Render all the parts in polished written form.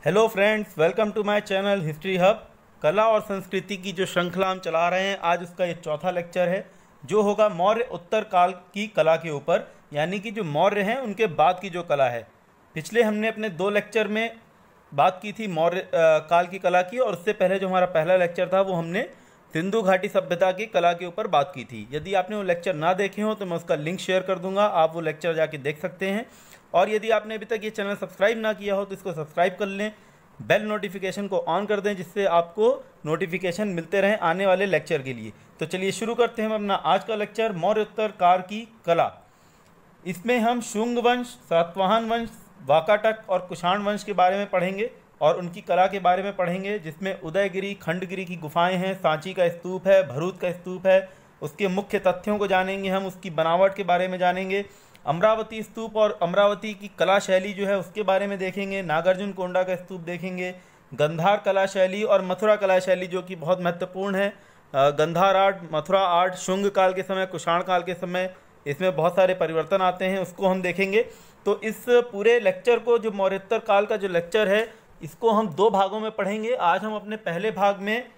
Hello friends, welcome to my channel history hub. कला और संस्कृति की जो श्रृंखला हम चला रहे हैं, आज उसका ये चौथा लेक्चर है जो होगा मौर्य उत्तर काल की कला के ऊपर, यानी कि जो मौर्य हैं उनके बाद की जो कला है। पिछले हमने अपने 2 लेक्चर में बात की थी मौर्य काल की कला की, और उससे पहले जो हमारा पहला लेक्चर था वो हमने सिंधु घाटी सभ्यता की कला के ऊपर बात की थी। यदि आपने वो लेक्चर ना देखे हो तो मैं उसका लिंक शेयर कर दूंगा, आप वो लेक्चर जाके देख सकते हैं। और यदि आपने अभी तक ये चैनल सब्सक्राइब ना किया हो तो इसको सब्सक्राइब कर लें, बेल नोटिफिकेशन को ऑन कर दें, जिससे आपको नोटिफिकेशन मिलते रहें आने वाले लेक्चर के लिए। तो चलिए शुरू करते हैं हम अपना आज का लेक्चर, मौर्य उत्तर काल की कला। इसमें हम शुंग वंश, सातवाहन वंश, वाकाटक और कुषाण वंश के बारे में पढ़ेंगे और उनकी कला के बारे में पढ़ेंगे, जिसमें उदयगिरी, खंडगिरी की गुफाएं हैं, सांची का स्तूप है, भरूच का स्तूप है। उसके मुख्य तथ्यों को जानेंगे हम, उसकी बनावट के बारे में जानेंगे। अमरावती स्तूप और अमरावती की कला शैली जो है उसके बारे में देखेंगे। नागार्जुन कोंडा का स्तूप देखेंगे। गंधार कला शैली और मथुरा कला शैली जो कि बहुत महत्वपूर्ण है। गंधार आर्ट, मथुरा आर्ट, शुंग काल के समय, कुषाण काल के समय इसमें बहुत सारे परिवर्तन आते हैं, उसको हम देखेंगे। तो इस पूरे लेक्चर को, जो मौर्योत्तर काल का जो लेक्चर है, इसको हम 2 भागों में पढ़ेंगे। आज हम अपने पहले भाग में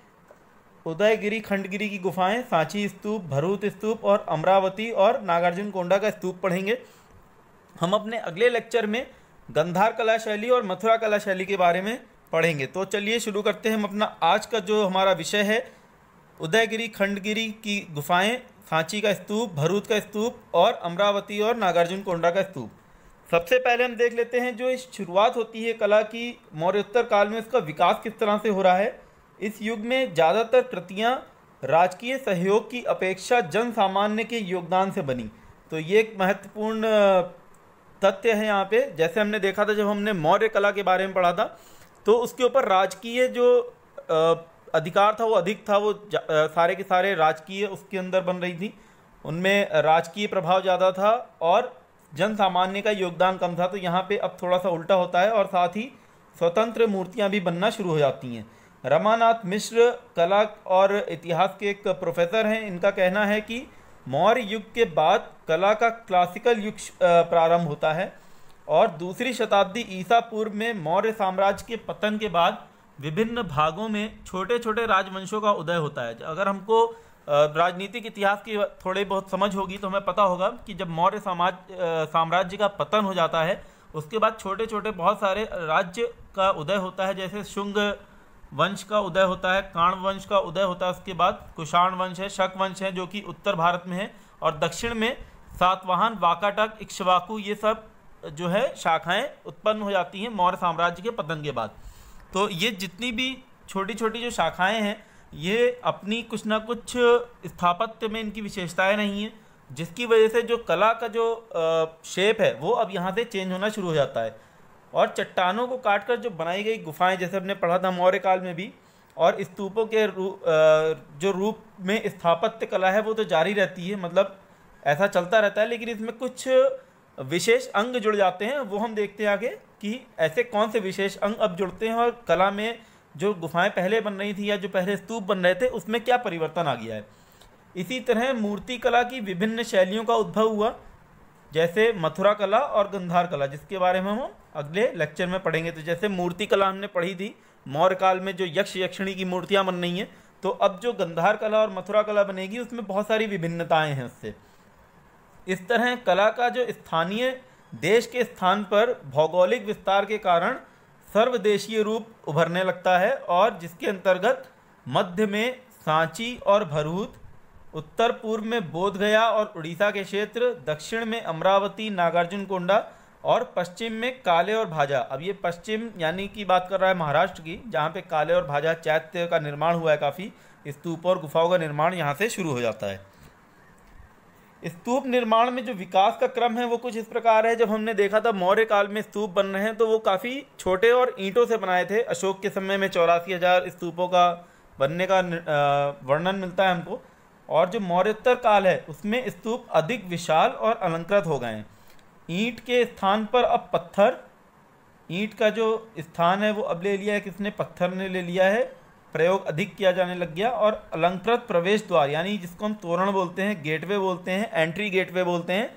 उदयगिरी, खंडगिरी की गुफाएं, सांची स्तूप, भरूच स्तूप और अमरावती और नागार्जुन कोंडा का स्तूप पढ़ेंगे। हम अपने अगले लेक्चर में गंधार कला शैली और मथुरा कला शैली के बारे में पढ़ेंगे। तो चलिए शुरू करते हैं हम अपना आज का जो हमारा विषय है, उदयगिरी, खंडगिरी की गुफाएं, सांची का स्तूप, भरूच का स्तूप और अमरावती और नागार्जुन कोंडा का स्तूप। सबसे पहले हम देख लेते हैं जो इस शुरुआत होती है कला की मौर्योत्तर काल में, उसका विकास किस तरह से हो रहा है। इस युग में ज़्यादातर कृतियाँ राजकीय सहयोग की अपेक्षा जन सामान्य के योगदान से बनी। तो ये एक महत्वपूर्ण तथ्य है यहाँ पे। जैसे हमने देखा था जब हमने मौर्य कला के बारे में पढ़ा था, तो उसके ऊपर राजकीय जो अधिकार था वो अधिक था, वो सारे के सारे राजकीय उसके अंदर बन रही थी, उनमें राजकीय प्रभाव ज़्यादा था और जन सामान्य का योगदान कम था। तो यहाँ पे अब थोड़ा सा उल्टा होता है और साथ ही स्वतंत्र मूर्तियाँ भी बनना शुरू हो जाती हैं। रमानाथ मिश्र कला और इतिहास के एक प्रोफेसर हैं। इनका कहना है कि मौर्य युग के बाद कला का क्लासिकल युग प्रारंभ होता है और दूसरी शताब्दी ईसा पूर्व में मौर्य साम्राज्य के पतन के बाद विभिन्न भागों में छोटे छोटे राजवंशों का उदय होता है। अगर हमको राजनीतिक इतिहास की थोड़ी बहुत समझ होगी तो हमें पता होगा कि जब मौर्य साम्राज्य का पतन हो जाता है, उसके बाद छोटे छोटे बहुत सारे राज्य का उदय होता है। जैसे शुंग वंश का उदय होता है, काण वंश का उदय होता है, उसके बाद कुषाण वंश है, शक वंश है जो कि उत्तर भारत में है, और दक्षिण में सातवाहन, वाकाटक, इक्ष्वाकु, ये सब जो है शाखाएं उत्पन्न हो जाती हैं मौर्य साम्राज्य के पतन के बाद। तो ये जितनी भी छोटी छोटी जो शाखाएं हैं, ये अपनी कुछ ना कुछ स्थापत्य में इनकी विशेषताएं नहीं हैं, जिसकी वजह से जो कला का जो शेप है वो अब यहाँ से चेंज होना शुरू हो जाता है। और चट्टानों को काटकर जो बनाई गई गुफाएं, जैसे हमने पढ़ा था मौर्य काल में भी, और स्तूपों के जो रूप में स्थापत्य कला है वो तो जारी रहती है, मतलब ऐसा चलता रहता है, लेकिन इसमें कुछ विशेष अंग जुड़ जाते हैं। वो हम देखते हैं आगे कि ऐसे कौन से विशेष अंग अब जुड़ते हैं और कला में जो गुफाएं पहले बन रही थी या जो पहले स्तूप बन रहे थे उसमें क्या परिवर्तन आ गया है। इसी तरह मूर्ति कला की विभिन्न शैलियों का उद्भव हुआ, जैसे मथुरा कला और गंधार कला, जिसके बारे में हम अगले लेक्चर में पढ़ेंगे। तो जैसे मूर्ति कला हमने पढ़ी थी मौर्य काल में, जो यक्ष यक्षिणी की मूर्तियां बन रही हैं, तो अब जो गंधार कला और मथुरा कला बनेगी उसमें बहुत सारी विभिन्नताएं हैं उससे। इस तरह कला का जो स्थानीय देश के स्थान पर भौगोलिक विस्तार के कारण सर्वदेशीय रूप उभरने लगता है, और जिसके अंतर्गत मध्य में सांची और भरूच, उत्तर पूर्व में बोधगया और उड़ीसा के क्षेत्र, दक्षिण में अमरावती, नागार्जुन कोंडा और पश्चिम में काले और भाजा। अब ये पश्चिम यानी कि बात कर रहा है महाराष्ट्र की, जहाँ पे काले और भाजा चैत्य का निर्माण हुआ है, काफ़ी स्तूप और गुफाओं का निर्माण यहाँ से शुरू हो जाता है। स्तूप निर्माण में जो विकास का क्रम है वो कुछ इस प्रकार है। जब हमने देखा था मौर्य काल में स्तूप बन रहे हैं तो वो काफ़ी छोटे और ईंटों से बनाए थे। अशोक के समय में 84,000 स्तूपों का बनने का वर्णन मिलता है हमको, और जो मौर्योत्तर काल है उसमें स्तूप अधिक विशाल और अलंकृत हो गए हैं। ईंट के स्थान पर अब पत्थर, ईंट का जो स्थान है वो अब ले लिया है किसने, पत्थर ने ले लिया है, प्रयोग अधिक किया जाने लग गया। और अलंकृत प्रवेश द्वार, यानी जिसको हम तोरण बोलते हैं, गेटवे बोलते हैं, एंट्री गेटवे बोलते हैं,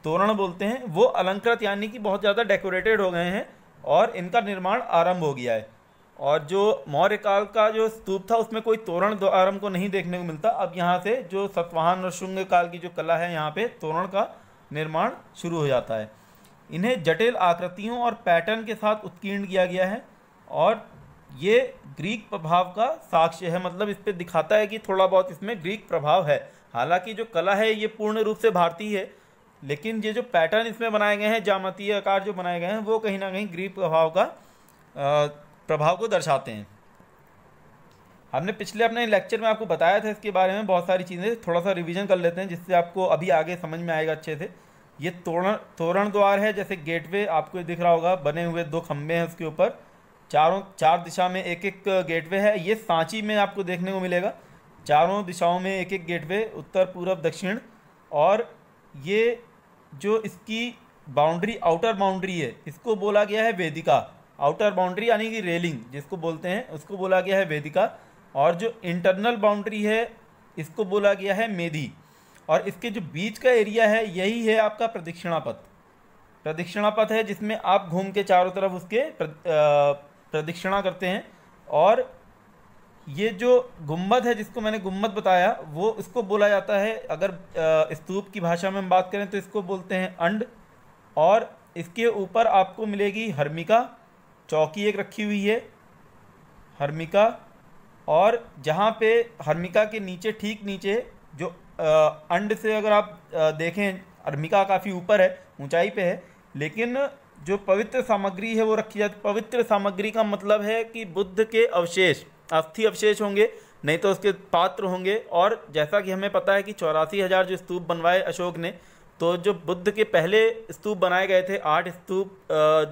तोरण बोलते हैं, वो अलंकृत यानी कि बहुत ज़्यादा डेकोरेटेड हो गए हैं, और इनका निर्माण आरंभ हो गया है। और जो मौर्य काल का जो स्तूप था उसमें कोई तोरण द्वार हमको नहीं देखने को मिलता। अब यहाँ से जो सातवाहन और शुंग काल की जो कला है, यहाँ पे तोरण का निर्माण शुरू हो जाता है। इन्हें जटिल आकृतियों और पैटर्न के साथ उत्कीर्ण किया गया है और ये ग्रीक प्रभाव का साक्ष्य है। मतलब इस पे दिखाता है कि थोड़ा बहुत इसमें ग्रीक प्रभाव है। हालांकि जो कला है ये पूर्ण रूप से भारतीय है, लेकिन ये जो पैटर्न इसमें बनाए गए हैं, ज्यामितीय आकार जो बनाए गए हैं, वो कहीं ना कहीं ग्रीक प्रभाव को दर्शाते हैं। हमने पिछले अपने लेक्चर में आपको बताया था इसके बारे में बहुत सारी चीज़ें, थोड़ा सा रिवीजन कर लेते हैं जिससे आपको अभी आगे समझ में आएगा अच्छे से। ये तोरण द्वार है, जैसे गेटवे आपको दिख रहा होगा, बने हुए 2 खंबे हैं, उसके ऊपर चार दिशा में एक एक गेटवे है। ये सांची में आपको देखने को मिलेगा, चारों दिशाओं में एक एक गेटवे, उत्तर पूर्व दक्षिण। और ये जो इसकी बाउंड्री, आउटर बाउंड्री है, इसको बोला गया है वेदिका। आउटर बाउंड्री यानी कि रेलिंग जिसको बोलते हैं, उसको बोला गया है वेदिका। और जो इंटरनल बाउंड्री है इसको बोला गया है मेदी। और इसके जो बीच का एरिया है यही है आपका प्रदक्षिणा पथ। प्रदक्षिणा पथ है जिसमें आप घूम के चारों तरफ उसके प्रदक्षिणा करते हैं। और ये जो गुम्बद है जिसको मैंने गुम्बद बताया, वो इसको बोला जाता है, अगर स्तूप की भाषा में हम बात करें तो इसको बोलते हैं अंड। और इसके ऊपर आपको मिलेगी हर्मिका, चौकी एक रखी हुई है हर्मिका। और जहाँ पे हर्मिका के नीचे, ठीक नीचे जो अंड से अगर आप देखें, हर्मिका काफ़ी ऊपर है, ऊंचाई पे है, लेकिन जो पवित्र सामग्री है वो रखी जाती। पवित्र सामग्री का मतलब है कि बुद्ध के अवशेष, अस्थि अवशेष होंगे, नहीं तो उसके पात्र होंगे। और जैसा कि हमें पता है कि 84,000 जो स्तूप बनवाए अशोक ने, तो जो बुद्ध के पहले स्तूप बनाए गए थे, 8 स्तूप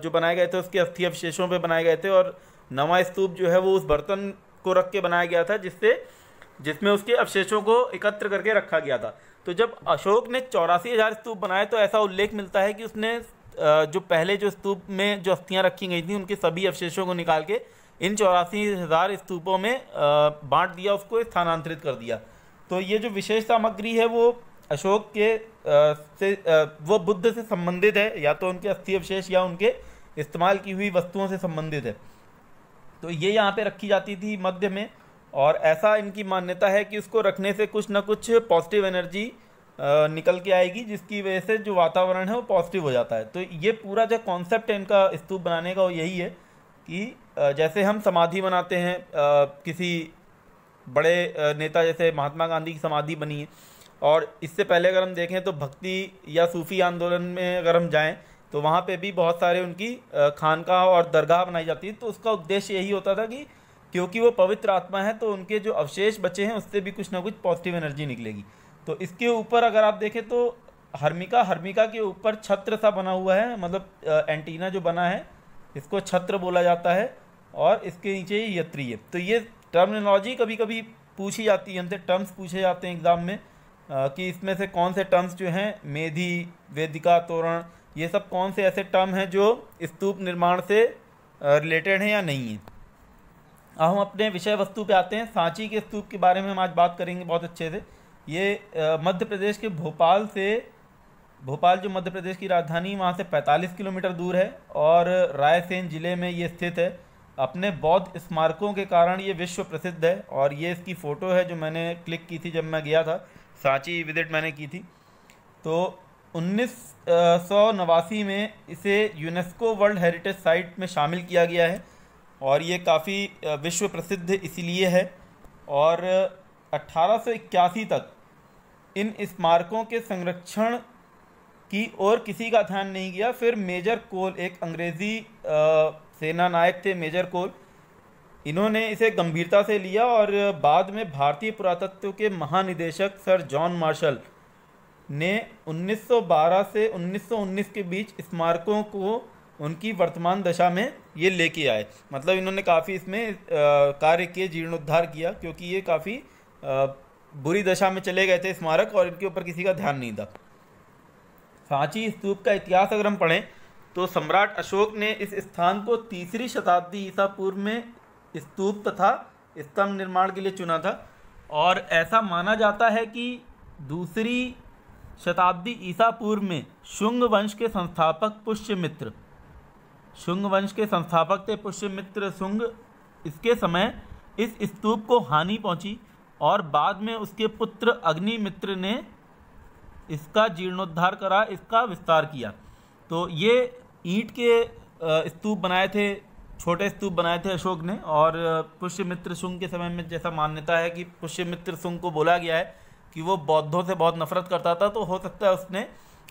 जो बनाए गए थे उसके अस्थि अवशेषों पे बनाए गए थे। और 9वां स्तूप जो है वो उस बर्तन को रख के बनाया गया था जिसमें उसके अवशेषों को एकत्र करके रखा गया था। तो जब अशोक ने 84,000 स्तूप बनाए तो ऐसा उल्लेख मिलता है कि उसने जो पहले जो स्तूप में जो अस्थियां रखी गई थी उनके सभी अवशेषों को निकाल के इन 84,000 स्तूपों में बांट दिया, उसको स्थानांतरित कर दिया। तो ये जो विशेष सामग्री है वो अशोक के वो बुद्ध से संबंधित है, या तो उनके अस्थि अवशेष या उनके इस्तेमाल की हुई वस्तुओं से संबंधित है। तो ये यहाँ पे रखी जाती थी मध्य में। और ऐसा इनकी मान्यता है कि उसको रखने से कुछ ना कुछ पॉजिटिव एनर्जी निकल के आएगी, जिसकी वजह से जो वातावरण है वो पॉजिटिव हो जाता है। तो ये पूरा जो कॉन्सेप्ट है इनका स्तूप बनाने का वो यही है कि जैसे हम समाधि बनाते हैं, किसी बड़े नेता जैसे महात्मा गांधी की समाधि बनी है, और इससे पहले अगर हम देखें तो भक्ति या सूफी आंदोलन में अगर हम जाएं तो वहाँ पे भी बहुत सारे उनकी खानकाह और दरगाह बनाई जाती है। तो उसका उद्देश्य यही होता था कि क्योंकि वो पवित्र आत्मा है तो उनके जो अवशेष बचे हैं उससे भी कुछ ना कुछ पॉजिटिव एनर्जी निकलेगी। तो इसके ऊपर अगर आप देखें तो हर्मिका के ऊपर छत्र सा बना हुआ है, मतलब एंटीना जो बना है इसको छत्र बोला जाता है। और इसके नीचे ये यत्री है। तो ये टर्मिनोलॉजी कभी कभी पूछी जाती है, हमसे टर्म्स पूछे जाते हैं एग्ज़ाम में कि इसमें से कौन से टर्म्स जो हैं, मेधी, वेदिका, तोरण, ये सब कौन से ऐसे टर्म हैं जो स्तूप निर्माण से रिलेटेड हैं या नहीं है। अब हम अपने विषय वस्तु पे आते हैं। सांची के स्तूप के बारे में हम आज बात करेंगे बहुत अच्छे से। ये मध्य प्रदेश के भोपाल जो मध्य प्रदेश की राजधानी, वहाँ से 45 किलोमीटर दूर है और रायसेन ज़िले में ये स्थित है। अपने बौद्ध स्मारकों के कारण ये विश्व प्रसिद्ध है। और ये इसकी फ़ोटो है जो मैंने क्लिक की थी जब मैं गया था, सांची विजिट मैंने की थी। तो 1989 में इसे यूनेस्को वर्ल्ड हेरिटेज साइट में शामिल किया गया है और ये काफ़ी विश्व प्रसिद्ध इसीलिए है। और 1881 तक इन स्मारकों के संरक्षण की ओर किसी का ध्यान नहीं गया। फिर मेजर कोल, एक अंग्रेज़ी सेना नायक थे मेजर कोल, इन्होंने इसे गंभीरता से लिया और बाद में भारतीय पुरातत्व के महानिदेशक सर जॉन मार्शल ने 1912 से 1919 के बीच स्मारकों को उनकी वर्तमान दशा में ये लेके आए। मतलब इन्होंने काफ़ी इसमें कार्य किए, जीर्णोद्धार किया, क्योंकि ये काफ़ी बुरी दशा में चले गए थे स्मारक और इनके ऊपर किसी का ध्यान नहीं था। सांची स्तूप का इतिहास अगर हम पढ़ें तो सम्राट अशोक ने इस स्थान को 3री शताब्दी ईसा पूर्व में स्तूप तथा स्तंभ निर्माण के लिए चुना था। और ऐसा माना जाता है कि 2री शताब्दी ईसा पूर्व में शुंग वंश के संस्थापक पुष्यमित्र शुंग वंश के संस्थापक थे पुष्यमित्र शुंग। इसके समय इस स्तूप को हानि पहुंची और बाद में उसके पुत्र अग्निमित्र ने इसका जीर्णोद्धार करा, इसका विस्तार किया। तो ये ईंट के स्तूप बनाए थे, छोटे स्तूप बनाए थे अशोक ने। और पुष्यमित्र शुंग के समय में जैसा मान्यता है कि पुष्यमित्र शुंग को बोला गया है कि वो बौद्धों से बहुत नफरत करता था, तो हो सकता है उसने,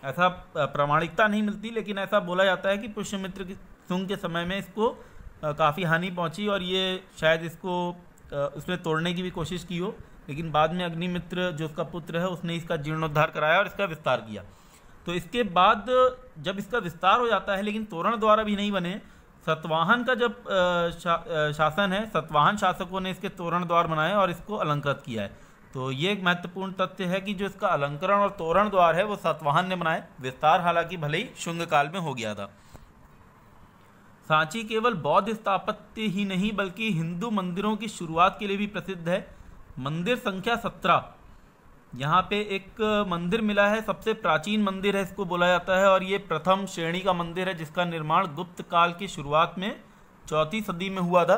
ऐसा प्रामाणिकता नहीं मिलती लेकिन ऐसा बोला जाता है कि पुष्यमित्र शुंग के समय में इसको काफ़ी हानि पहुंची और ये शायद इसको उसने तोड़ने की भी कोशिश की हो, लेकिन बाद में अग्निमित्र जो उसका पुत्र है उसने इसका जीर्णोद्धार कराया और इसका विस्तार किया। तो इसके बाद जब इसका विस्तार हो जाता है, लेकिन तोरण द्वारा भी नहीं बने, सतवाहन का जब शासन है, सतवाहन शासकों ने इसके तोरण द्वार बनाए और इसको अलंकृत किया है। तो ये एक महत्वपूर्ण तथ्य है कि जो इसका अलंकरण और तोरण द्वार है वो सतवाहन ने बनाए। विस्तार हालांकि भले ही शुंग काल में हो गया था। सांची केवल बौद्ध स्थापत्य ही नहीं बल्कि हिंदू मंदिरों की शुरुआत के लिए भी प्रसिद्ध है। मंदिर संख्या 17, यहाँ पे एक मंदिर मिला है, सबसे प्राचीन मंदिर है इसको बोला जाता है, और ये प्रथम श्रेणी का मंदिर है जिसका निर्माण गुप्त काल की शुरुआत में 4वीं सदी में हुआ था।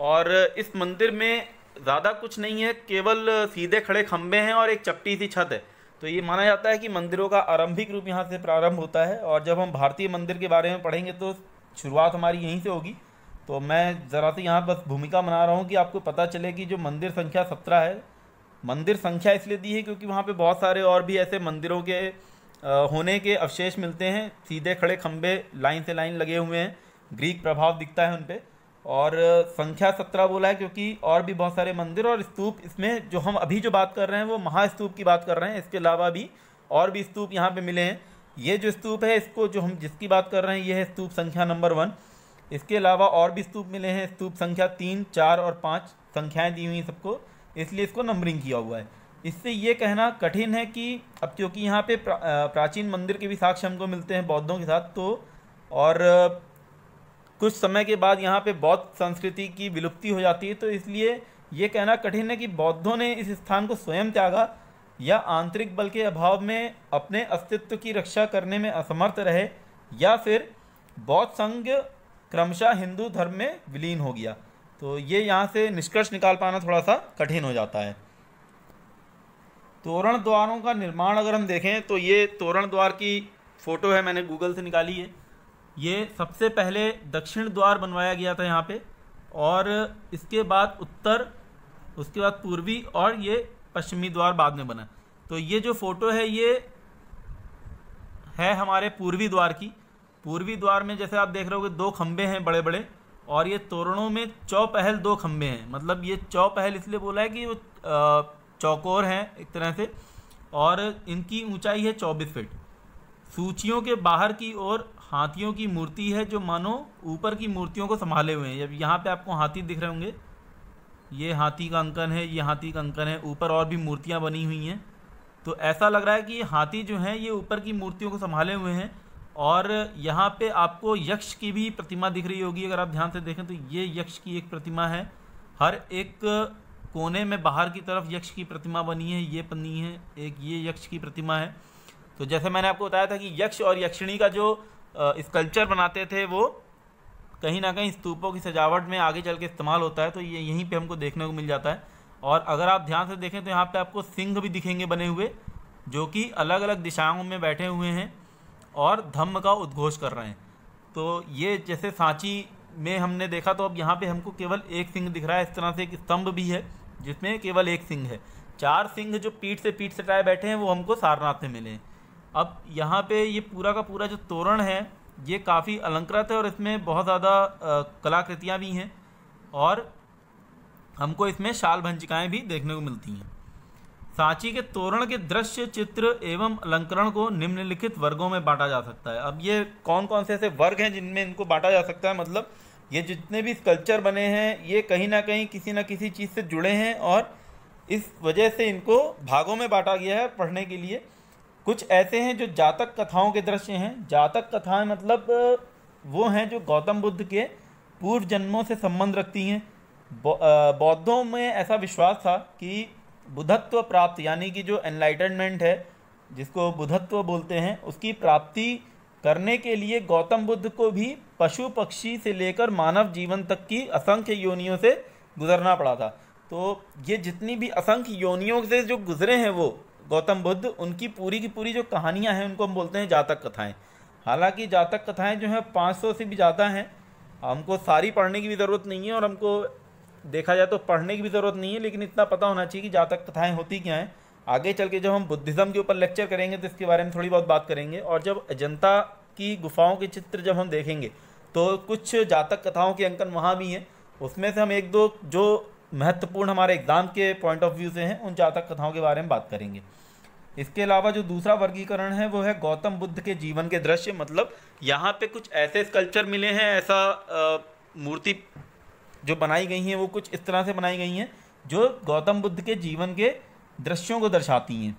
और इस मंदिर में ज़्यादा कुछ नहीं है, केवल सीधे खड़े खंभे हैं और एक चपटी सी छत है। तो ये माना जाता है कि मंदिरों का आरंभिक रूप यहाँ से प्रारंभ होता है। और जब हम भारतीय मंदिर के बारे में पढ़ेंगे तो शुरुआत हमारी यहीं से होगी। तो मैं ज़रा सी यहाँ बस भूमिका बना रहा हूँ कि आपको पता चले कि जो मंदिर संख्या 17 है, मंदिर संख्या इसलिए दी है क्योंकि वहाँ पे बहुत सारे और भी ऐसे मंदिरों के होने के अवशेष मिलते हैं। सीधे खड़े खंभे लाइन से लाइन लगे हुए हैं, ग्रीक प्रभाव दिखता है उन पे। और संख्या 17 बोला है क्योंकि और भी बहुत सारे मंदिर और स्तूप, इसमें जो हम अभी जो बात कर रहे हैं वो महास्तूप की बात कर रहे हैं। इसके अलावा भी और भी स्तूप यहाँ पे मिले हैं। ये जो स्तूप है, इसको जो हम जिसकी बात कर रहे हैं, ये है स्तूप संख्या नंबर 1। इसके अलावा और भी स्तूप मिले हैं, स्तूप संख्या 3, 4 और 5 संख्याएं दी हुई सबको, इसलिए इसको नंबरिंग किया हुआ है। इससे ये कहना कठिन है कि अब क्योंकि यहाँ पे प्राचीन मंदिर के भी साक्ष्य हमको मिलते हैं बौद्धों के साथ, तो और कुछ समय के बाद यहाँ पे बौद्ध संस्कृति की विलुप्ति हो जाती है, तो इसलिए ये कहना कठिन है कि बौद्धों ने इस स्थान को स्वयं त्यागा या आंतरिक बल के अभाव में अपने अस्तित्व की रक्षा करने में असमर्थ रहे, या फिर बौद्ध संघ क्रमशः हिंदू धर्म में विलीन हो गया। तो ये यहाँ से निष्कर्ष निकाल पाना थोड़ा सा कठिन हो जाता है। तोरण द्वारों का निर्माण अगर हम देखें तो ये तोरण द्वार की फ़ोटो है, मैंने गूगल से निकाली है। ये सबसे पहले दक्षिण द्वार बनवाया गया था यहाँ पे, और इसके बाद उत्तर, उसके बाद पूर्वी और ये पश्चिमी द्वार बाद में बना। तो ये जो फ़ोटो है ये है हमारे पूर्वी द्वार की। पूर्वी द्वार में जैसे आप देख रहे हो कि 2 खंबे हैं बड़े बड़े, और ये तोरणों में चौपहल 2 खंबे हैं। मतलब ये चौपहल इसलिए बोला है कि वो चौकोर हैं एक तरह से, और इनकी ऊंचाई है 24 फीट। सूचियों के बाहर की ओर हाथियों की मूर्ति है जो मानो ऊपर की मूर्तियों को संभाले हुए हैं। जब यहाँ पे आपको हाथी दिख रहे होंगे, ये हाथी का अंकन है, ये हाथी का अंकन है, ऊपर और भी मूर्तियाँ बनी हुई हैं। तो ऐसा लग रहा है कि ये हाथी जो हैं ये ऊपर की मूर्तियों को संभाले हुए हैं। और यहाँ पे आपको यक्ष की भी प्रतिमा दिख रही होगी, अगर आप ध्यान से देखें तो ये यक्ष की एक प्रतिमा है। हर एक कोने में बाहर की तरफ यक्ष की प्रतिमा बनी है, ये बनी है एक, ये यक्ष की प्रतिमा है। तो जैसे मैंने आपको बताया था कि यक्ष और यक्षिणी का जो स्कल्पचर बनाते थे वो कहीं ना कहीं स्तूपों की सजावट में आगे चल के इस्तेमाल होता है, तो ये यहीं पे हमको देखने को मिल जाता है। और अगर आप ध्यान से देखें तो यहाँ पे आपको सिंह भी दिखेंगे बने हुए, जो कि अलग अलग दिशाओं में बैठे हुए हैं और धम्म का उद्घोष कर रहे हैं। तो ये जैसे सांची में हमने देखा, तो अब यहाँ पे हमको केवल एक सिंह दिख रहा है। इस तरह से एक स्तंभ भी है जिसमें केवल एक सिंह है। 4 सिंह जो पीठ से पीठ सटाए बैठे हैं वो हमको सारनाथ में मिले हैं। अब यहाँ पे ये पूरा का पूरा जो तोरण है ये काफ़ी अलंकृत है और इसमें बहुत ज़्यादा कलाकृतियाँ भी हैं, और हमको इसमें शाल भंजिकाएँ भी देखने को मिलती हैं। सांची के तोरण के दृश्य, चित्र एवं अलंकरण को निम्नलिखित वर्गों में बांटा जा सकता है। अब ये कौन कौन से ऐसे वर्ग हैं जिनमें इनको बांटा जा सकता है, मतलब ये जितने भी स्कल्पचर बने हैं ये कहीं ना कहीं किसी न किसी चीज़ से जुड़े हैं, और इस वजह से इनको भागों में बांटा गया है पढ़ने के लिए। कुछ ऐसे हैं जो जातक कथाओं के दृश्य हैं। जातक कथाएं मतलब वो हैं जो गौतम बुद्ध के पूर्व जन्मों से संबंध रखती हैं। बौद्धों में ऐसा विश्वास था कि बुद्धत्व प्राप्त, यानी कि जो एनलाइटनमेंट है जिसको बुद्धत्व बोलते हैं, उसकी प्राप्ति करने के लिए गौतम बुद्ध को भी पशु पक्षी से लेकर मानव जीवन तक की असंख्य योनियों से गुजरना पड़ा था। तो ये जितनी भी असंख्य योनियों से जो गुजरे हैं वो गौतम बुद्ध, उनकी पूरी की पूरी जो कहानियाँ हैं उनको हम बोलते हैं जातक कथाएँ। हालांकि जातक कथाएँ जो हैं 500 से भी ज़्यादा हैं, हमको सारी पढ़ने की भी ज़रूरत नहीं है और हमको देखा जाए तो पढ़ने की भी ज़रूरत नहीं है, लेकिन इतना पता होना चाहिए कि जातक कथाएँ होती क्या हैं। आगे चल के जब हम बुद्धिज़्म के ऊपर लेक्चर करेंगे तो इसके बारे में थोड़ी बहुत बात करेंगे। और जब अजंता की गुफाओं के चित्र जब हम देखेंगे तो कुछ जातक कथाओं के अंकन वहाँ भी हैं, उसमें से हम एक दो जो महत्वपूर्ण हमारे एग्ज़ाम के पॉइंट ऑफ व्यू से हैं उन जातक कथाओं के बारे में बात करेंगे। इसके अलावा जो दूसरा वर्गीकरण है वो है गौतम बुद्ध के जीवन के दृश्य। मतलब यहाँ पे कुछ ऐसे स्कल्पचर मिले हैं, ऐसा मूर्ति जो बनाई गई हैं वो कुछ इस तरह से बनाई गई हैं जो गौतम बुद्ध के जीवन के दृश्यों को दर्शाती हैं।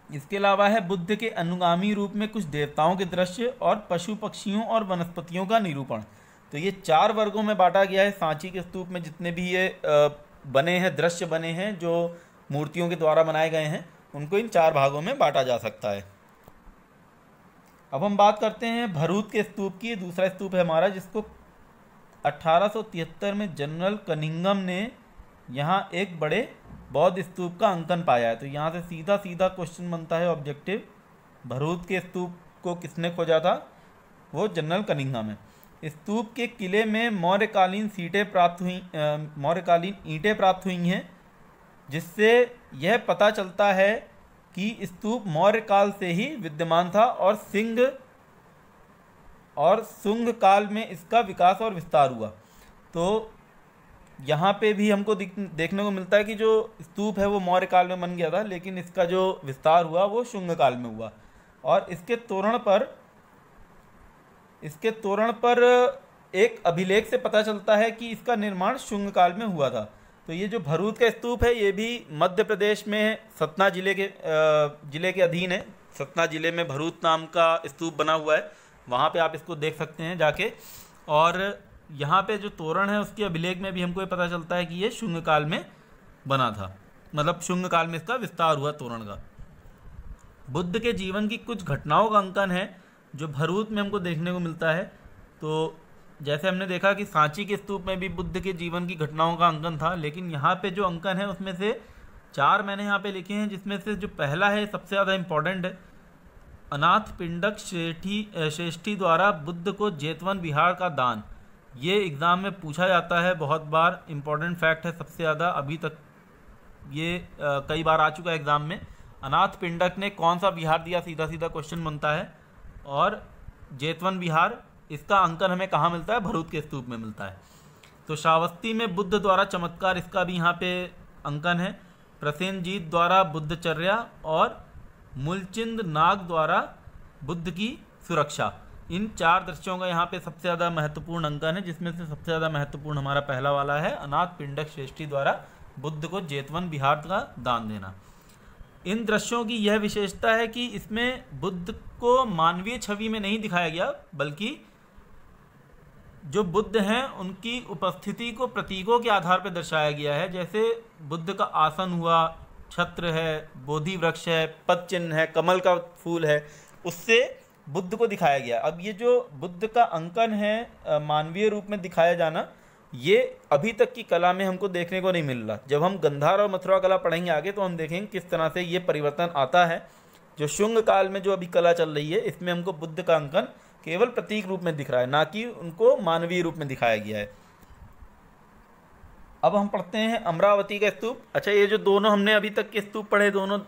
इसके अलावा है बुद्ध के अनुगामी रूप में कुछ देवताओं के दृश्य और पशु पक्षियों और वनस्पतियों का निरूपण। तो ये 4 वर्गों में बांटा गया है। सांची के स्तूप में जितने भी ये बने हैं, दृश्य बने हैं जो मूर्तियों के द्वारा बनाए गए हैं, उनको इन 4 भागों में बांटा जा सकता है। अब हम बात करते हैं भरूच के स्तूप की। दूसरा स्तूप है हमारा जिसको 1873 में जनरल कनिंघम ने यहाँ एक बड़े बौद्ध स्तूप का अंकन पाया है। तो यहाँ से सीधा सीधा क्वेश्चन बनता है ऑब्जेक्टिव, भरूच के स्तूप को किसने खोजा था? वो जनरल कनिंघम है। स्तूप के किले में मौर्यकालीन ईंटें प्राप्त हुई हैं, जिससे यह पता चलता है कि स्तूप मौर्य काल से ही विद्यमान था और शुंग काल में इसका विकास और विस्तार हुआ। तो यहाँ पे भी हमको देखने को मिलता है कि जो स्तूप है वो मौर्य काल में बन गया था, लेकिन इसका जो विस्तार हुआ वो शुंग काल में हुआ। और इसके तोरण पर एक अभिलेख से पता चलता है कि इसका निर्माण शुंग काल में हुआ था। तो ये जो भरूच का स्तूप है ये भी मध्य प्रदेश में सतना जिले के अधीन है। सतना जिले में भरूच नाम का स्तूप बना हुआ है, वहाँ पे आप इसको देख सकते हैं जाके। और यहाँ पे जो तोरण है उसके अभिलेख में भी हमको ये पता चलता है कि ये शुंग काल में बना था, मतलब शुंग काल में इसका विस्तार हुआ तोरण का। बुद्ध के जीवन की कुछ घटनाओं का अंकन है जो भरूच में हमको देखने को मिलता है। तो जैसे हमने देखा कि सांची के स्तूप में भी बुद्ध के जीवन की घटनाओं का अंकन था, लेकिन यहाँ पे जो अंकन है उसमें से 4 मैंने यहाँ पे लिखे हैं, जिसमें से जो पहला है सबसे ज़्यादा इम्पोर्टेंट है। अनाथ पिंडक श्रेष्ठी द्वारा बुद्ध को जेतवन विहार का दान। ये एग्ज़ाम में पूछा जाता है बहुत बार, इम्पोर्टेंट फैक्ट है सबसे ज़्यादा, अभी तक ये कई बार आ चुका है एग्ज़ाम में। अनाथ पिंडक ने कौन सा विहार दिया, सीधा सीधा क्वेश्चन बनता है। और जेतवन विहार, इसका अंकन हमें कहाँ मिलता है? भरूच के स्तूप में मिलता है। तो श्रावस्ती में बुद्ध द्वारा चमत्कार, इसका भी यहाँ पे अंकन है। प्रसेनजीत द्वारा बुद्धचर्या और मूलचंद नाग द्वारा बुद्ध की सुरक्षा, इन 4 दृश्यों का यहाँ पे सबसे ज़्यादा महत्वपूर्ण अंकन है, जिसमें से सबसे ज़्यादा महत्वपूर्ण हमारा पहला वाला है, अनाथ पिंडक श्रेष्ठी द्वारा बुद्ध को जेतवन विहार का दान देना। इन दृश्यों की यह विशेषता है कि इसमें बुद्ध को मानवीय छवि में नहीं दिखाया गया, बल्कि जो बुद्ध हैं उनकी उपस्थिति को प्रतीकों के आधार पर दर्शाया गया है। जैसे बुद्ध का आसन हुआ, छत्र है, बोधि वृक्ष है, पद चिन्ह है, कमल का फूल है, उससे बुद्ध को दिखाया गया। अब ये जो बुद्ध का अंकन है मानवीय रूप में दिखाया जाना, ये अभी तक की कला में हमको देखने को नहीं मिल रहा। जब हम गंधार और मथुरा कला पढ़ेंगे आगे तो हम देखेंगे किस तरह से ये परिवर्तन आता है। जो शुंग काल में जो अभी कला चल रही है, इसमें हमको बुद्ध का अंकन केवल प्रतीक रूप में दिख रहा है, ना कि उनको मानवीय रूप में दिखाया गया है। अब हम पढ़ते हैं अमरावती का स्तूप। अच्छा, ये जो दोनों हमने अभी तक के स्तूप पढ़े, दोनों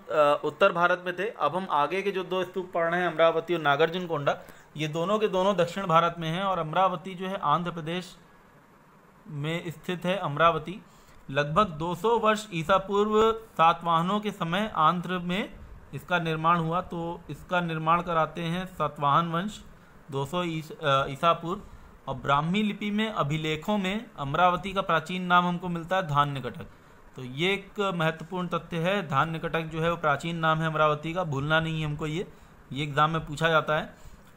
उत्तर भारत में थे। अब हम आगे के जो 2 स्तूप पढ़ रहे हैं, अमरावती और नागार्जुनकोंडा, ये दोनों के दोनों दक्षिण भारत में हैं। और अमरावती जो है आंध्र प्रदेश में स्थित है। अमरावती लगभग 200 वर्ष ईसा पूर्व सातवाहनों के समय आंध्र में इसका निर्माण हुआ। तो इसका निर्माण कराते हैं सातवाहन वंश 200 ईसा पूर्व। और ब्राह्मी लिपि में अभिलेखों में अमरावती का प्राचीन नाम हमको मिलता है धान्यकटक। तो ये एक महत्वपूर्ण तथ्य है, धान्यकटक जो है वो प्राचीन नाम है अमरावती का, भूलना नहीं है हमको। ये एग्ज़ाम में पूछा जाता है।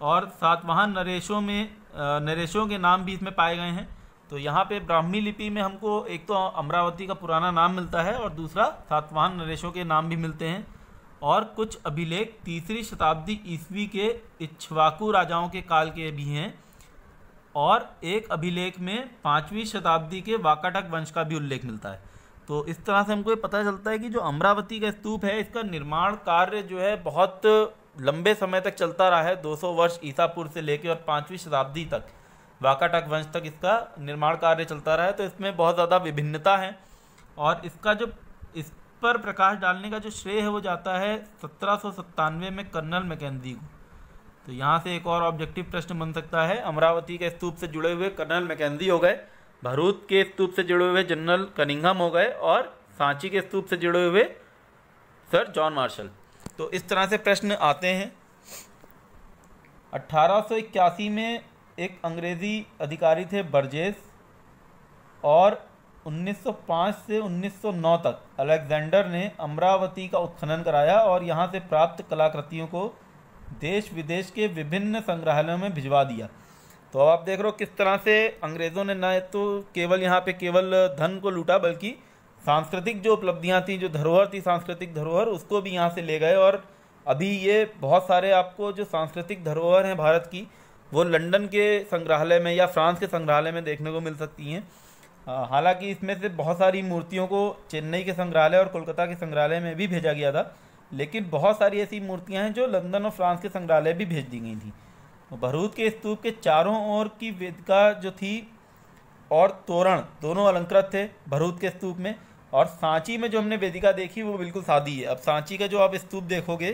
और सातवाहन नरेशों के नाम भी इसमें पाए गए हैं। तो यहाँ पे ब्राह्मी लिपि में हमको एक तो अमरावती का पुराना नाम मिलता है और दूसरा सातवाहन नरेशों के नाम भी मिलते हैं। और कुछ अभिलेख 3री शताब्दी ईस्वी के इक्ष्वाकु राजाओं के काल के भी हैं, और एक अभिलेख में 5वीं शताब्दी के वाकाटक वंश का भी उल्लेख मिलता है। तो इस तरह से हमको ये पता चलता है कि जो अमरावती का स्तूप है, इसका निर्माण कार्य जो है बहुत लंबे समय तक चलता रहा है, 200 वर्ष ईसा पूर्व से लेकर और 5वीं शताब्दी तक, वाकाटक वंश तक इसका निर्माण कार्य चलता रहा है। तो इसमें बहुत ज़्यादा विभिन्नता है, और इसका जो इस पर प्रकाश डालने का जो श्रेय है वो जाता है 1797 में कर्नल मैकेंजी को। तो यहाँ से एक और ऑब्जेक्टिव प्रश्न बन सकता है। अमरावती के स्तूप से जुड़े हुए कर्नल मैकेंजी हो गए, भरूच के स्तूप से जुड़े हुए जनरल कनिंघम हो गए, और सांची के स्तूप से जुड़े हुए सर जॉन मार्शल। तो इस तरह से प्रश्न आते हैं। 1881 में एक अंग्रेज़ी अधिकारी थे बर्जेस, और 1905 से 1909 तक अलेक्जेंडर ने अमरावती का उत्खनन कराया और यहाँ से प्राप्त कलाकृतियों को देश विदेश के विभिन्न संग्रहालयों में भिजवा दिया। तो अब आप देख रहे हो किस तरह से अंग्रेज़ों ने न तो केवल यहाँ पे केवल धन को लूटा, बल्कि सांस्कृतिक जो उपलब्धियाँ थी, जो धरोहर थी, सांस्कृतिक धरोहर, उसको भी यहाँ से ले गए। और अभी ये बहुत सारे आपको जो सांस्कृतिक धरोहर हैं भारत की, वो लंदन के संग्रहालय में या फ्रांस के संग्रहालय में देखने को मिल सकती हैं। हालांकि इसमें से बहुत सारी मूर्तियों को चेन्नई के संग्रहालय और कोलकाता के संग्रहालय में भी भेजा गया था, लेकिन बहुत सारी ऐसी मूर्तियां हैं जो लंदन और फ्रांस के संग्रहालय भी भेज दी गई थी। भरूच के स्तूप के चारों ओर की वेदिका जो थी और तोरण दोनों अलंकृत थे भरूच के स्तूप में, और सांची में जो हमने वेदिका देखी वो बिल्कुल सादी है। अब सांची का जो आप स्तूप देखोगे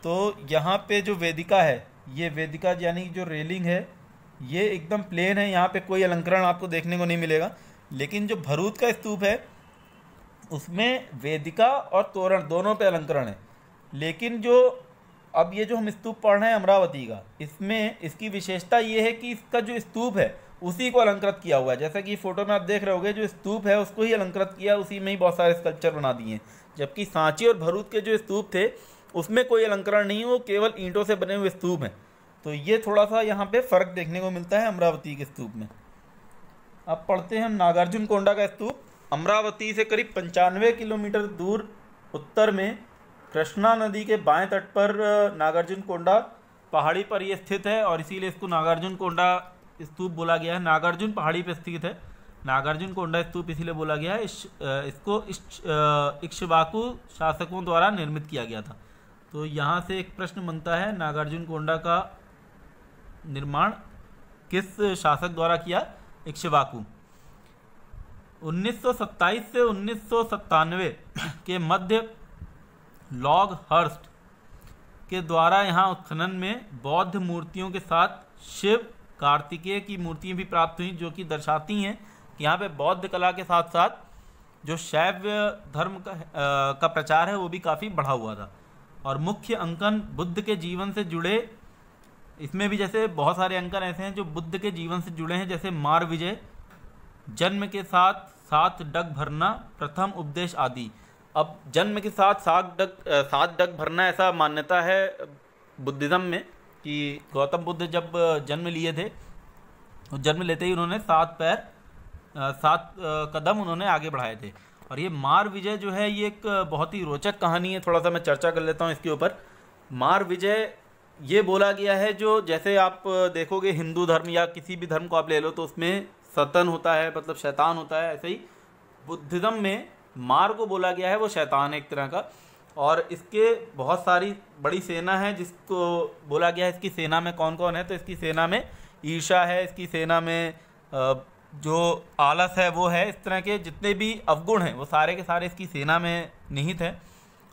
तो यहाँ पे जो वेदिका है, ये वेदिका यानी जो रेलिंग है, ये एकदम प्लेन है, यहाँ पे कोई अलंकरण आपको देखने को नहीं मिलेगा। लेकिन जो भरूच का स्तूप है उसमें वेदिका और तोरण दोनों पे अलंकरण है। लेकिन जो अब ये जो हम स्तूप पढ़ रहे हैं अमरावती का, इसमें इसकी विशेषता ये है कि इसका जो स्तूप है उसी को अलंकृत किया हुआ है। जैसा कि फोटो में आप देख रहे होगे, जो स्तूप है उसको ही अलंकृत किया, उसी में ही बहुत सारे स्कल्पचर बना दिए हैं। जबकि सांची और भरूच के जो स्तूप थे उसमें कोई अलंकरण नहीं है, वो केवल ईंटों से बने हुए स्तूप हैं। तो ये थोड़ा सा यहाँ पे फ़र्क देखने को मिलता है अमरावती के स्तूप में। अब पढ़ते हैं हम नागार्जुन कोंडा का स्तूप। अमरावती से करीब 95 किलोमीटर दूर उत्तर में कृष्णा नदी के बाएं तट पर नागार्जुन कोंडा पहाड़ी पर ये स्थित है, और इसीलिए इसको नागार्जुन कोंडा स्तूप बोला गया है। नागार्जुन पहाड़ी पर स्थित है, नागार्जुन कोंडा स्तूप इसीलिए बोला गया है। इसको इक्ष्वाकु शासकों द्वारा निर्मित किया गया था। तो यहाँ से एक प्रश्न बनता है, नागार्जुन कोंडा का निर्माण किस शासक द्वारा किया? इक्ष्वाकु। 1927 से 1997 के मध्य लॉग हर्स्ट के द्वारा यहाँ उत्खनन में बौद्ध मूर्तियों के साथ शिव कार्तिकेय की मूर्तियाँ भी प्राप्त हुई, जो कि दर्शाती हैं कि यहाँ पे बौद्ध कला के साथ साथ जो शैव धर्म का प्रचार है वो भी काफ़ी बढ़ा हुआ था। और मुख्य अंकन बुद्ध के जीवन से जुड़े, इसमें भी जैसे बहुत सारे अंकन ऐसे हैं जो बुद्ध के जीवन से जुड़े हैं, जैसे मार विजय, जन्म के साथ 7 डग भरना, प्रथम उपदेश आदि। अब जन्म के साथ 7 डग भरना ऐसा मान्यता है बुद्धिज़्म में कि गौतम बुद्ध जब जन्म लिए थे, तो जन्म लेते ही उन्होंने 7 कदम उन्होंने आगे बढ़ाए थे। और ये मार विजय जो है ये एक बहुत ही रोचक कहानी है, थोड़ा सा मैं चर्चा कर लेता हूँ इसके ऊपर। मार विजय ये बोला गया है, जो जैसे आप देखोगे हिंदू धर्म या किसी भी धर्म को आप ले लो तो उसमें सतन होता है, मतलब शैतान होता है, ऐसे ही बुद्धिज़्म में मार को बोला गया है वो शैतान है एक तरह का। और इसके बहुत सारी बड़ी सेना है जिसको बोला गया है इसकी सेना में कौन कौन है। तो इसकी सेना में ईर्ष्या है, इसकी सेना में जो आलस है वो है, इस तरह के जितने भी अवगुण हैं वो सारे के सारे इसकी सेना में निहित हैं।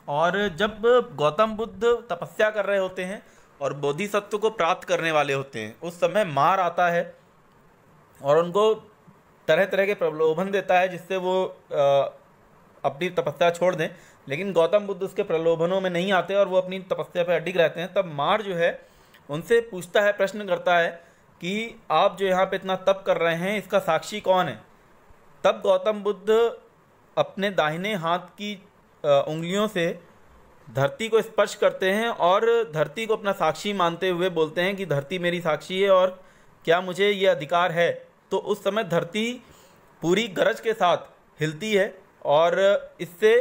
और जब गौतम बुद्ध तपस्या कर रहे होते हैं और बोधिसत्व को प्राप्त करने वाले होते हैं, उस समय मार आता है और उनको तरह तरह के प्रलोभन देता है जिससे वो अपनी तपस्या छोड़ दें। लेकिन गौतम बुद्ध उसके प्रलोभनों में नहीं आते और वो अपनी तपस्या पर अडिग रहते हैं। तब मार जो है उनसे पूछता है, प्रश्न करता है कि आप जो यहाँ पे इतना तप कर रहे हैं इसका साक्षी कौन है। तब गौतम बुद्ध अपने दाहिने हाथ की उंगलियों से धरती को स्पर्श करते हैं और धरती को अपना साक्षी मानते हुए बोलते हैं कि धरती मेरी साक्षी है और क्या मुझे ये अधिकार है। तो उस समय धरती पूरी गरज के साथ हिलती है और इससे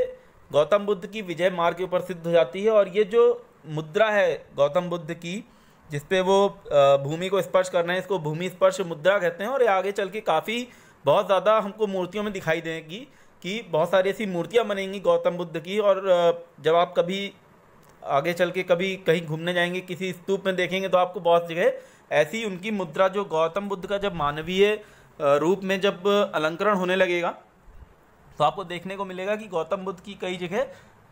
गौतम बुद्ध की विजय मार्ग के ऊपर सिद्ध हो जाती है। और ये जो मुद्रा है गौतम बुद्ध की, जिसपे वो भूमि को स्पर्श कर रहे हैं, इसको भूमि स्पर्श मुद्रा कहते हैं। और ये आगे चल के काफ़ी बहुत ज़्यादा हमको मूर्तियों में दिखाई देगी कि बहुत सारी ऐसी मूर्तियाँ बनेंगी गौतम बुद्ध की। और जब आप कभी आगे चल के कभी कहीं घूमने जाएंगे, किसी स्तूप में देखेंगे, तो आपको बहुत जगह ऐसी उनकी मुद्रा, जो गौतम बुद्ध का जब मानवीय रूप में जब अलंकरण होने लगेगा, तो आपको देखने को मिलेगा कि गौतम बुद्ध की कई जगह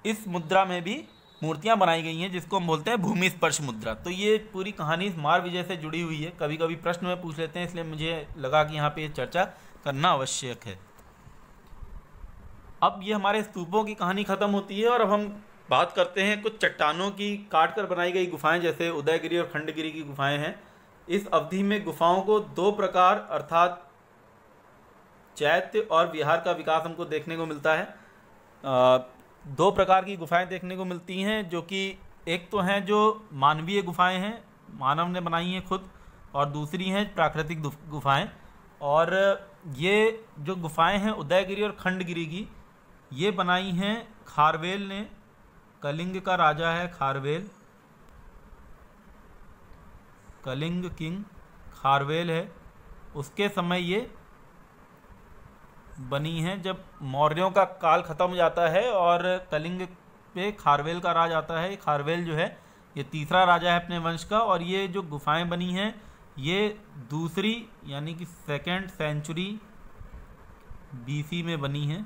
इस मुद्रा में भी मूर्तियां बनाई गई हैं, जिसको हम बोलते हैं भूमि स्पर्श मुद्रा। तो ये पूरी कहानी मार विजय से जुड़ी हुई है। कभी कभी प्रश्न में पूछ लेते हैं, इसलिए मुझे लगा कि यहाँ पे ये चर्चा करना आवश्यक है। अब ये हमारे स्तूपों की कहानी खत्म होती है और अब हम बात करते हैं कुछ चट्टानों की काट कर बनाई गई गुफाएं, जैसे उदयगिरी और खंडगिरी की गुफाएं हैं। इस अवधि में गुफाओं को दो प्रकार अर्थात चैत्य और विहार का विकास हमको देखने को मिलता है। दो प्रकार की गुफाएं देखने को मिलती हैं, जो कि एक तो हैं जो मानवीय गुफाएं हैं, मानव ने बनाई हैं खुद, और दूसरी हैं प्राकृतिक गुफाएं। और ये जो गुफाएं हैं उदयगिरी और खंडगिरी की, ये बनाई हैं खारवेल ने। कलिंग का राजा है खारवेल, कलिंग किंग खारवेल है। उसके समय ये बनी है जब मौर्यों का काल खत्म हो जाता है और कलिंग पे खारवेल का राज आता है। खारवेल जो है ये तीसरा राजा है अपने वंश का। और ये जो गुफाएं बनी हैं ये दूसरी यानी कि 2nd सेंचुरी BC में बनी हैं,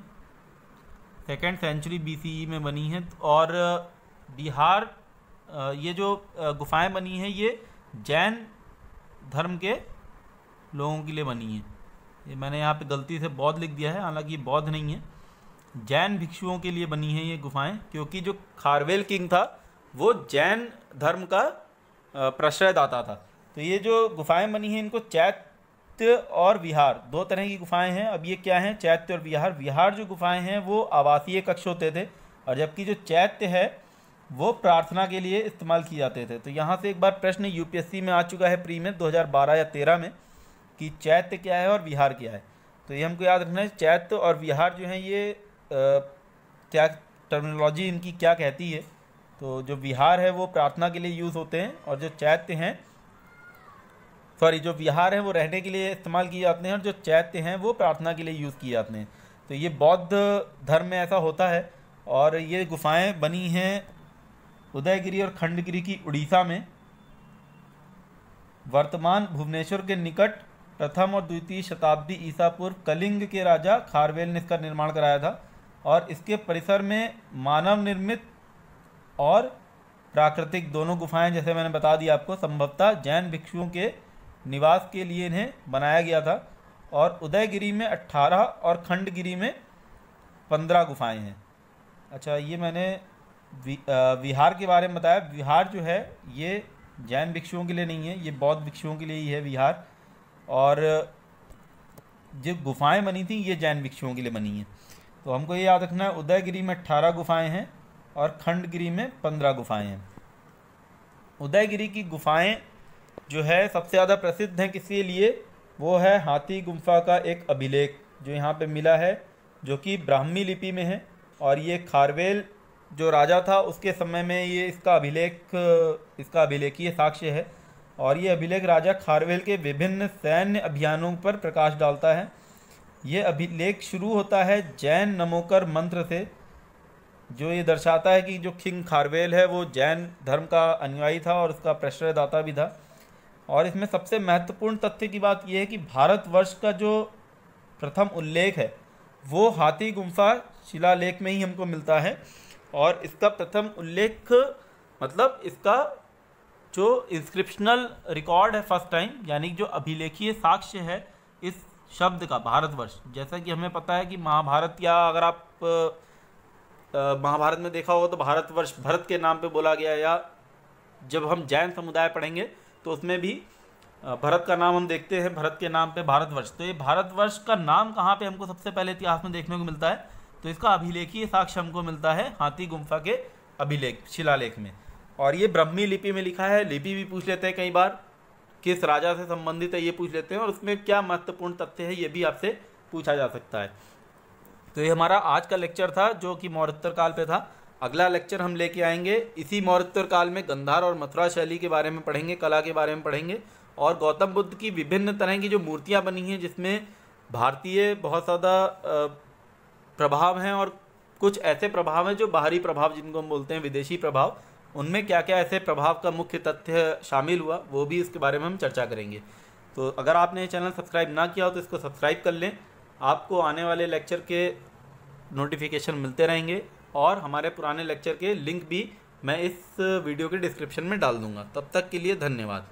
2nd सेंचुरी BCE में बनी हैं। और बिहार ये जो गुफाएं बनी हैं ये जैन धर्म के लोगों के लिए बनी हैं। ये मैंने यहाँ पे गलती से बौद्ध लिख दिया है, हालांकि बौद्ध नहीं है, जैन भिक्षुओं के लिए बनी हैं ये गुफाएं, क्योंकि जो खारवेल किंग था वो जैन धर्म का प्रश्रयदाता था। तो ये जो गुफाएं बनी हैं इनको चैत्य और विहार, दो तरह की गुफाएं हैं। अब ये क्या हैं, चैत्य और विहार। विहार जो गुफाएं हैं वो आवासीय कक्ष होते थे, और जबकि जो चैत्य है वो प्रार्थना के लिए इस्तेमाल किए जाते थे। तो यहाँ से एक बार प्रश्न UPSC में आ चुका है प्री में 2012 या 13 में कि चैत्य क्या है और विहार क्या है। तो ये हमको याद रखना है, चैत्य और विहार जो हैं ये क्या टर्मिनोलॉजी इनकी क्या कहती है। तो जो विहार है वो प्रार्थना के लिए यूज़ होते हैं, और जो चैत्य हैं जो विहार हैं वो रहने के लिए इस्तेमाल किए जाते हैं, और जो चैत्य हैं वो प्रार्थना के लिए यूज़ किए जाते हैं। तो ये बौद्ध धर्म में ऐसा होता है। और ये गुफाएं बनी हैं उदयगिरी और खंडगिरी की उड़ीसा में, वर्तमान भुवनेश्वर के निकट। प्रथम और द्वितीय शताब्दी ईसा पूर्व कलिंग के राजा खारवेल ने इसका निर्माण कराया था। और इसके परिसर में मानव निर्मित और प्राकृतिक दोनों गुफाएं, जैसे मैंने बता दिया आपको, संभवतः जैन भिक्षुओं के निवास के लिए इन्हें बनाया गया था। और उदयगिरी में 18 और खंडगिरी में 15 गुफाएं हैं। अच्छा, ये मैंने विहार के बारे में बताया। विहार जो है ये जैन भिक्षुओं के लिए नहीं है, ये बौद्ध भिक्षुओं के लिए ही है विहार। और जो गुफाएं बनी थी ये जैन भिक्षुओं के लिए बनी हैं। तो हमको ये याद रखना है, उदयगिरी में 18 गुफाएं हैं और खंडगिरी में 15 गुफाएं हैं। उदयगिरी की गुफाएं जो है सबसे ज़्यादा प्रसिद्ध हैं किसके लिए, वो है हाथी गुम्फा का एक अभिलेख जो यहाँ पे मिला है, जो कि ब्राह्मी लिपि में है। और ये खारवेल जो राजा था उसके समय में ये इसका अभिलेखीय साक्ष्य है। और ये अभिलेख राजा खारवेल के विभिन्न सैन्य अभियानों पर प्रकाश डालता है। ये अभिलेख शुरू होता है जैन नमोकर मंत्र से, जो ये दर्शाता है कि जो किंग खारवेल है वो जैन धर्म का अनुयायी था और उसका प्रश्रयदाता भी था। और इसमें सबसे महत्वपूर्ण तथ्य की बात यह है कि भारतवर्ष का जो प्रथम उल्लेख है वो हाथी गुम्फा शिलालेख में ही हमको मिलता है। और इसका प्रथम उल्लेख मतलब इसका जो इंस्क्रिप्शनल रिकॉर्ड है फर्स्ट टाइम, यानी जो अभिलेखीय साक्ष्य है इस शब्द का भारतवर्ष। जैसा कि हमें पता है कि महाभारत, या अगर आप महाभारत में देखा हो तो भारतवर्ष भरत के नाम पे बोला गया, या जब हम जैन समुदाय पढ़ेंगे तो उसमें भी भरत का नाम हम देखते हैं, भरत के नाम पे भारतवर्ष। तो ये भारतवर्ष का नाम कहाँ पे हमको सबसे पहले इतिहास में देखने को मिलता है, तो इसका अभिलेखीय साक्ष्य हमको मिलता है हाथी गुम्फा के अभिलेख शिलालेख में। और ये ब्राह्मी लिपि में लिखा है। लिपि भी पूछ लेते हैं कई बार, किस राजा से संबंधित है ये पूछ लेते हैं, और उसमें क्या महत्वपूर्ण तथ्य है ये भी आपसे पूछा जा सकता है। तो ये हमारा आज का लेक्चर था जो कि मौर्योत्तर काल पे था। अगला लेक्चर हम लेके आएंगे इसी मौर्योत्तर काल में गंधार और मथुरा शैली के बारे में पढ़ेंगे, कला के बारे में पढ़ेंगे और गौतम बुद्ध की विभिन्न तरह की जो मूर्तियाँ बनी हैं जिसमें भारतीय बहुत ज़्यादा प्रभाव हैं और कुछ ऐसे प्रभाव हैं जो बाहरी प्रभाव जिनको हम बोलते हैं विदेशी प्रभाव, उनमें क्या क्या ऐसे प्रभाव का मुख्य तथ्य शामिल हुआ वो भी इसके बारे में हम चर्चा करेंगे। तो अगर आपने ये चैनल सब्सक्राइब ना किया हो तो इसको सब्सक्राइब कर लें, आपको आने वाले लेक्चर के नोटिफिकेशन मिलते रहेंगे और हमारे पुराने लेक्चर के लिंक भी मैं इस वीडियो के डिस्क्रिप्शन में डाल दूँगा। तब तक के लिए धन्यवाद।